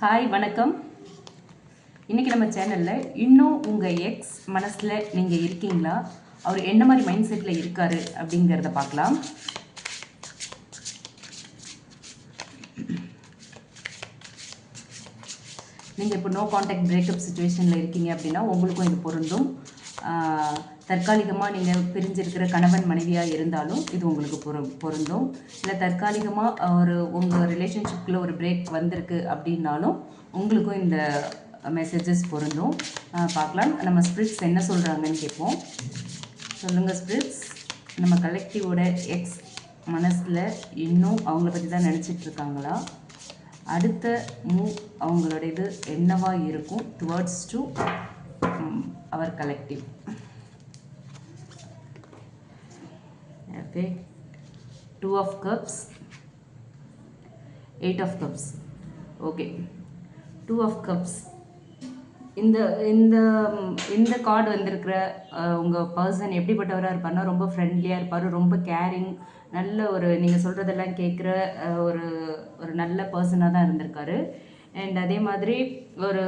Hi வணக்கம். இன்றைக்கி நம்ம சேனலில் இன்னும் உங்கள் எக்ஸ் மனசில் நீங்கள் இருக்கீங்களா, அவர் என்ன மாதிரி மைண்ட் செட்டில் இருக்கார் அப்படிங்கிறத பார்க்கலாம். நீங்கள் இப்போ நோ கான்டாக்ட் பிரேக்கப் சுச்சுவேஷனில் இருக்கீங்க அப்படின்னா உங்களுக்கும் இது பொருந்தும். தற்காலிகமாக நீங்கள் பிரிஞ்சிருக்கிற கணவன் மனைவியாக இருந்தாலும் இது உங்களுக்கு பொருந்தும். இல்லை தற்காலிகமாக உங்கள் ரிலேஷன்ஷிப்பில் ஒரு பிரேக் வந்திருக்கு அப்படின்னாலும் உங்களுக்கும் இந்த மெசேஜஸ் பொருந்தும். பார்க்கலாம் நம்ம ஸ்பிரிட்ஸ் என்ன சொல்கிறாங்கன்னு கேட்போம். சொல்லுங்கள் ஸ்பிரிட்ஸ், நம்ம கலெக்டிவோட எக்ஸ் மனசில் இன்னும் அவங்கள பற்றி தான் நினச்சிட்ருக்காங்களா? அடுத்த மூவ் அவங்களோட இது என்னவாக இருக்கும் towards to our collective? Okay, 2 of cups, 8 of cups. Okay, 2 of cups. இந்த கார்டு வந்திருக்கிற உங்கள் பர்சன் எப்படிப்பட்டவராக இருப்பார்னா, ரொம்ப ஃப்ரெண்ட்லியாக இருப்பார், ரொம்ப கேரிங், நல்ல ஒரு நீங்கள் சொல்கிறதெல்லாம் கேட்குற ஒரு நல்ல பர்சனாக தான் இருந்திருக்காரு. அண்ட் அதே மாதிரி ஒரு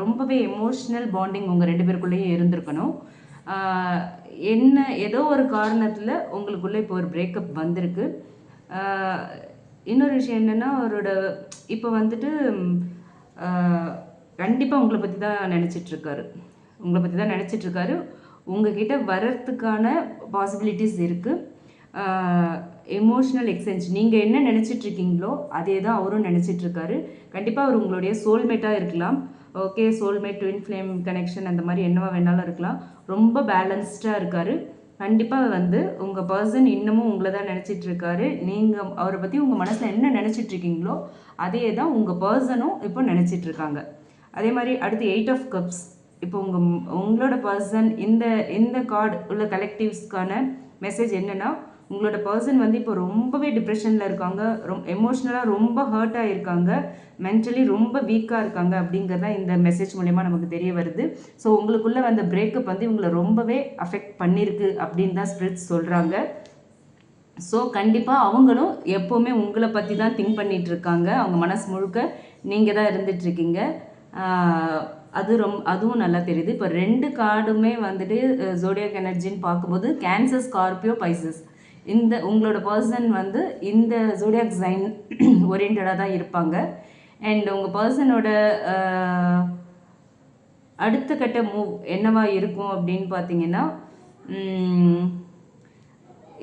ரொம்பவே எமோஷ்னல் பாண்டிங் உங்கள் 2 பேருக்குள்ளேயும் இருந்திருக்கணும். ஏதோ ஒரு காரணத்தில் உங்களுக்குள்ளே இப்போ ஒரு பிரேக்கப் வந்திருக்கு. இன்னொரு விஷயம் என்னென்னா, அவரோட இப்போ வந்துட்டு கண்டிப்பாக உங்களை பற்றி தான் நினச்சிட்ருக்காரு. உங்ககிட்ட வர்றதுக்கான பாசிபிலிட்டிஸ் இருக்குது. எமோஷ்னல் எக்ஸ்சேஞ்ச், நீங்கள் என்ன நினச்சிட்ருக்கீங்களோ அதே தான் அவரும் நினச்சிட்ருக்காரு. கண்டிப்பாக அவர் உங்களுடைய சோல்மேட்டாக இருக்கலாம். Okay, soulmate, twin flame connection, அந்த மாதிரி என்னவா வேணாலும் இருக்கலாம். ரொம்ப பேலன்ஸ்டாக இருக்கார். கண்டிப்பாக உங்கள் பர்சன் இன்னமும் உங்களை தான் நினச்சிட்ருக்காரு. நீங்கள் அவரை பற்றி உங்கள் மனசில் என்ன நினச்சிட்ருக்கீங்களோ அதே தான் உங்கள் பர்சனும் இப்போ நினச்சிட்ருக்காங்க. அதே மாதிரி அடுத்து 8 of cups. இப்போ உங்களோட பர்சன் இந்த கார்டு உள்ள கலெக்டிவ்ஸ்க்கான மெசேஜ் என்னென்னா, உங்களோட பர்சன் இப்போ ரொம்பவே டிப்ரெஷனில் இருக்காங்க, எமோஷ்னலாக ரொம்ப ஹர்ட் ஆகிருக்காங்க, மென்டலி ரொம்ப வீக்காக இருக்காங்க அப்படிங்கிறத இந்த மெசேஜ் மூலயமா நமக்கு தெரிய வருது. ஸோ உங்களுக்குள்ளே வந்த பிரேக்கப் இவங்களை ரொம்பவே அஃபெக்ட் பண்ணியிருக்கு அப்படின்னு தான் ஸ்பிரிட்ஸ் சொல்கிறாங்க. ஸோ கண்டிப்பாக அவங்களும் எப்போவுமே உங்களை பற்றி தான் திங்க் பண்ணிகிட்ருக்காங்க. அவங்க மனசு முழுக்க நீங்கள் தான் இருந்துகிட்ருக்கீங்க. அதுவும் நல்லா தெரியுது. இப்போ 2 கார்டுமே ஜோடியாக் எனர்ஜின்னு பார்க்கும்போது கேன்சர், ஸ்கார்பியோ, பைசஸ், உங்களோட பர்சன் இந்த ஜோடியாக் சைன் ஓரியன்டாக தான் இருப்பாங்க. அண்ட் உங்கள் பர்சனோட அடுத்த கட்ட மூவ் என்னவா இருக்கும் அப்படின்னு பார்த்தீங்கன்னா,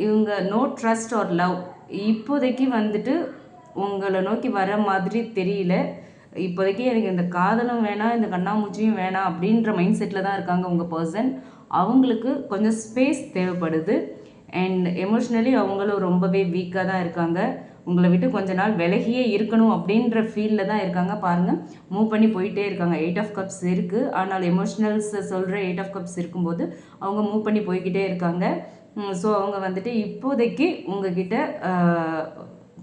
இவங்க நோ ட்ரஸ்ட் ஆர் லவ் இப்போதைக்கு உங்களை நோக்கி வர மாதிரி தெரியல. இப்போதைக்கு எனக்கு இந்த காதலும் வேணாம், இந்த கண்ணாமூச்சியும் வேணாம் அப்படின்ற மைண்ட் செட்டில் தான் இருக்காங்க உங்கள் பர்சன். அவங்களுக்கு கொஞ்சம் ஸ்பேஸ் தேவைப்படுது. அண்ட் எமோஷ்னலி அவங்களும் ரொம்பவே வீக்காக தான் இருக்காங்க. உங்களை விட்டு கொஞ்ச நாள் விலகியே இருக்கணும் அப்படின்ற ஃபீலில் தான் இருக்காங்க. பாருங்கள், மூவ் பண்ணி போயிட்டே இருக்காங்க. 8 of cups இருக்குது. ஆனால் எமோஷ்னல்ஸ் சொல்கிற 8 of cups இருக்கும்போது அவங்க மூவ் பண்ணி போய்கிட்டே இருக்காங்க. ஸோ அவங்க இப்போதைக்கு உங்ககிட்ட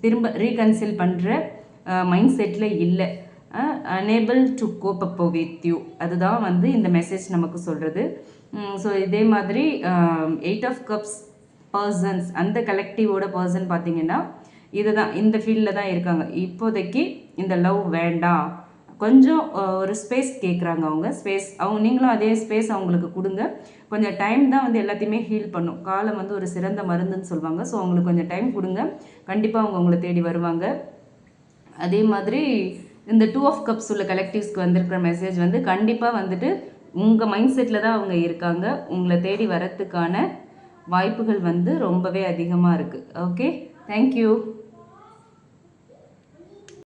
திரும்ப ரீகன்சில் பண்ணுற மைண்ட் செட்டில் இல்லை. unable to cope up with you, அதுதான் இந்த மெசேஜ் நமக்கு சொல்கிறது. ஸோ இதே மாதிரி 8 of cups பர்சன்ஸ், அந்த கலெக்டிவோட பர்சன் பார்த்தீங்கன்னா இதுதான், இந்த ஃபீல்டில் தான் இருக்காங்க. இப்போதைக்கு இந்த லவ் வேண்டாம், கொஞ்சம் ஒரு ஸ்பேஸ் கேட்குறாங்க. நீங்களும் அதே ஸ்பேஸ் அவங்களுக்கு கொடுங்க. கொஞ்சம் டைம் தான் எல்லாத்தையுமே ஹீல் பண்ணும். காலம் ஒரு சிறந்த மருந்துன்னு சொல்லுவாங்க. ஸோ அவங்களுக்கு கொஞ்சம் டைம் கொடுங்க, கண்டிப்பாக அவங்க உங்களை தேடி வருவாங்க. அதே மாதிரி இந்த 2 of cups உள்ள கலெக்டிவ்ஸ்க்கு வந்திருக்கிற மெசேஜ் கண்டிப்பாக உங்கள் மைண்ட் செட்டில் தான் அவங்க இருக்காங்க. உங்களை தேடி வரத்துக்கான வாய்ப்புகள் ரொம்பவே அதிகமாக இருக்குது. Okay, thank you.